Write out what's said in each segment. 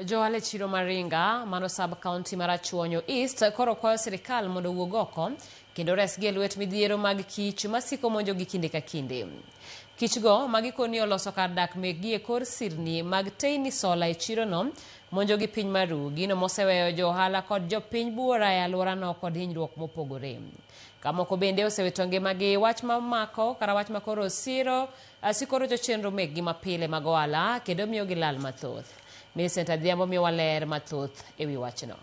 Joale chiro Maringa, mano sub-county mar Achuonyo East, koro kwayo sirikal mondo wuog oko kendo resgi e lwet midhiero mag kich masiko monjogi kinde ka kinde. Kichgo magikoni oloso kar dak mekgi e kor sirni mag teyni sola e chirono monjogi piny maru, gino moseweyo jo ohala kod jopiny buora e alworano kod hinyruok mopogore. Kamoko bende osewito ngimagi wach mamako kara wach makoro sikoro jochenro mekgi mapile mag ohala kendo miyogi lal mathoth. Millicent Adhiambo miyowa ler mathoth ewi wachno.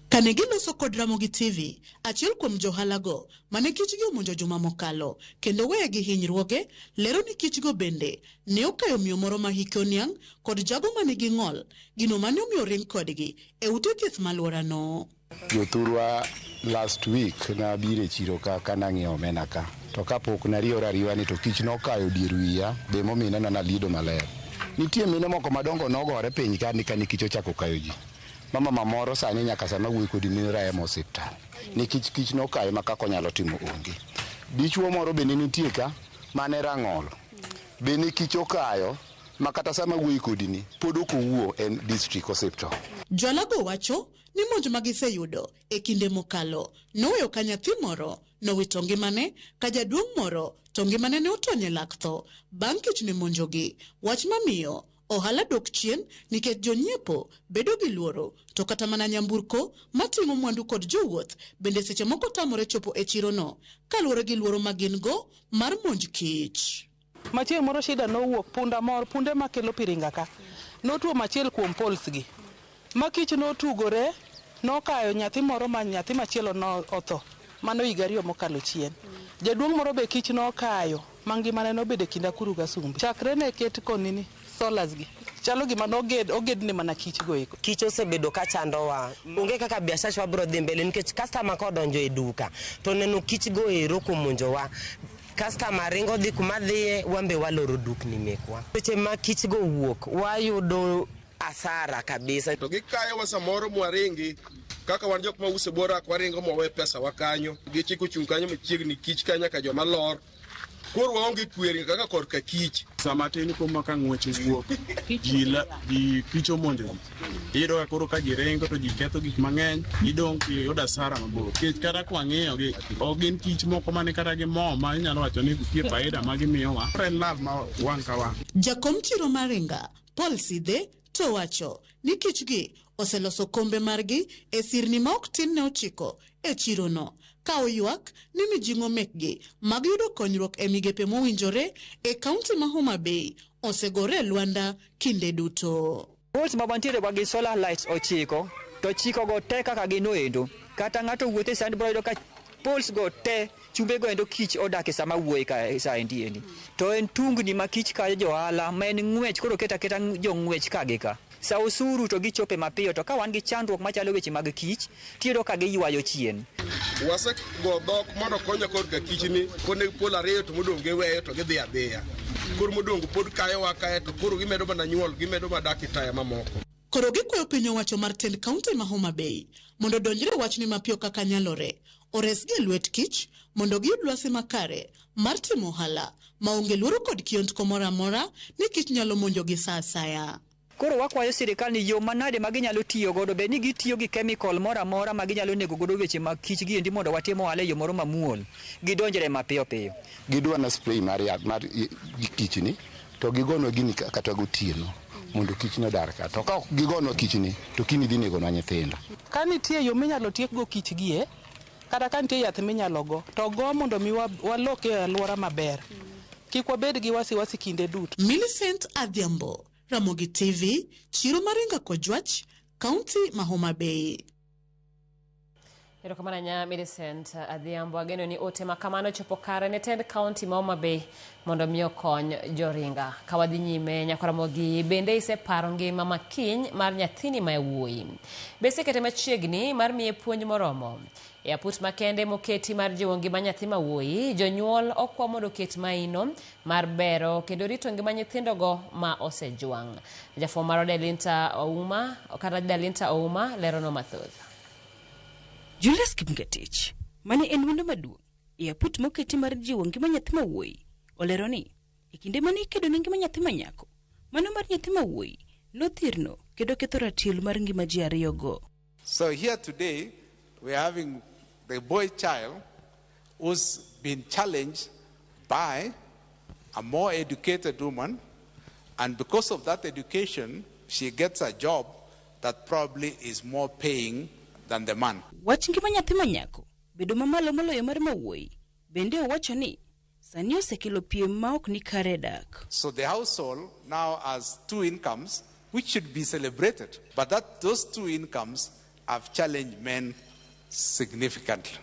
Kane giloso kod Ramogi TV, achiel kuom johalago mane kichgi omonjo juma mokalo kendo weyegi hinyruoge lero ni kichgo bende ne okayo miyo moro ma hike oniang' kod jago mane gi ng'ol, gino mane omiyo ring kodgi e ute thieth malworano. Jothurwa last week na bire chiro ka nang'iewo omena ka to kapok nariora riwani to kich nokayo dier wiya be momina na lido maler. Nitie mine moko madongo nogore piny ka kich ochako kayo ji. Mama mamoro sani nyaka sama wuoyi kodi ni remo osiptal nikech kich nokayo ma kako nyalo timo onge. Dichuo moro be nitie ka mane rang'ol be ni kich okayo ma kata sama wuoyi kodi ni pod ok owuo en district hospital. Jolago wacho ni monj magiseyudo e kinde mokalo noweyo ka nyathi moro nowito ngimane ka jaduong' moro to ngimane ne otonye lak tho bang' kich ne monjogi, wach mamiyo ohala dok chien nikech jonyiepo bedo gi luoro to kata mana nyamburko mating'o mwandu kod jowuoth bende seche moko tamore chopo e chirono kaluwore gi luoro magin go mar monj kich. Machiel moro shida nowuok punde makelo piringa ka notuo machiel kuom pols gi ma kich notugore nokayo nyathi moro ma nyathi machielo no otho mano higa 2 mokalo chien. Jaduong' moro be kich nokayo mangimane nobedo e kinda kuru ga sumbi chakre ne ket konini solas gi chalo gima ogedne mana kich go eko. Kich osebedo ka chandowa, onge kaka biashara wa bro dhi mbele nikech customer ka donjo e duka to neno kich go ero kumonjowa. Customer ringo dhi kuma dhiye wambe waloro dukni mekwa. Seche ma kich go wuok wayudo asara kabisa. To gikayo wa samoro mwaringi kaka wan jok ma use bora kwaringo mwawe pesa wakanyo gichiko chung kanyo machiegni kich kanya ka joma lor. Koro waonge kweri kaka korka kich. Sama tin kuma ka ng'wech wuok ji kich omonjo. Iyudo koro ka ji ringo to ji ketho gik mang'eny, gidong' yudo asara mabor. Kich kata kwang'iyo gi gin kich moko mane kata gi mo ma inyalo wacho ni nitie faida ma gimiyowa. En lal ma wang' ka wang'. Jakom chiro Maringa, Paul Sidhe to wacho ni kichgi oseloso kombe margi e sirni ma ok tin ne ochiko e chirono ka oywak ni mijing'o mekgi mag yudo konyruok e migepe mowinjore e kaunti ma Homa Bay osegore Luanda kinde duto. Pols ma wantiere gi solar lights ochiko to chiko go te kaka ginoendo kata ng'ato wuothe sand bro yudo ka pols go te chumbe go endo kich odak e sama wuoyi ka saendi endi to en tungni ma kich kayo johala ma en ng'wech koro keta jong'wech kagi ka sa usuru to gichope mapiyo to ka wan gi chandruok machalo weche mag kich tiyudo ka giywayo chien. Wase go dhok mondo konyo korka kich ni kone pol ariyo to modong' giweyo to gidhi adhiya. Koro modong' pod kayo wakae to koro gimedo mana nyuol gimedo madak e taya mamoko. Koro gikwayo piny owacho mar tend kaunti ma Homa Bay mondo donjre wachni mapiyo kaka nyalore oresgi e lwet kich mondo giyud lwasi makare mar timo ohala maonge luoro kod kiontko moro amora ni kich nyalo monjogi sa asaya. Koro wakwayo sirikal ni yo manade ma ginyalo tiyo godo be ni gitiyo gi chemical moro amora ma ginyalo nego godo weche mag kich gi endi mondo watimo ohala e yo moro mamuol gidonjre mapiyo piyo. Gidwa na spray mar yath mar kich ni to gigono gini kata gotieno mondo kich no dar ka to ka gigono kich ni to kini dhi nego na nyithindo. Ka nitie yo minyalo tiek go kich gie kata ka nitie yath minyalo go to go mondo mi walok e alwora maber kik wabed gi wasiwasi kinde duto. Millicent Adhiambo, Ramogi TV, chiro Maringa Kojwach, kaunti ma Homa Bay. Erokamano nya Millicent Adhiambo, ageno ni ote makamano chopo kare ne tend kaunti ma Homa Bay mondo miyo kony joringa. Kawadhi nyime Ramogi bende iseparo ngima makiny mar nyathini ma wuoyi. Bese kete machiegni mar miye puonj moromo. E aput makende moketi mar jiwo ngima nyathi ma wuoyi, jonyuol okwa mondo ket maino mar bero kendo rito ngima nyithindogo ma osejwang'. Jafwambo mar Dalinta Ouma lero no mathoth. Julius Kipngetich, mane en wendo maduong' e aput moketi mar jiwo ngima nyathi ma wuoyi, olero ni e kinde mane ikedo ne ngima nyathi ma nyako, mano mar nyathi ma wuoyi nothirno kendo ketho ratil mar ngima ji ariyogo. So here today, we're having the boy child who's been challenged by a more educated woman, and because of that education, she gets a job that probably is more paying than the man. Wach ngima nyathi manyako bedo mamalo moloyo mar mawuoyi bende owacho ni sani osekelo piem ma ok ni kare dak. So the household now has two incomes, which should be celebrated, but those two incomes have challenged men significantly.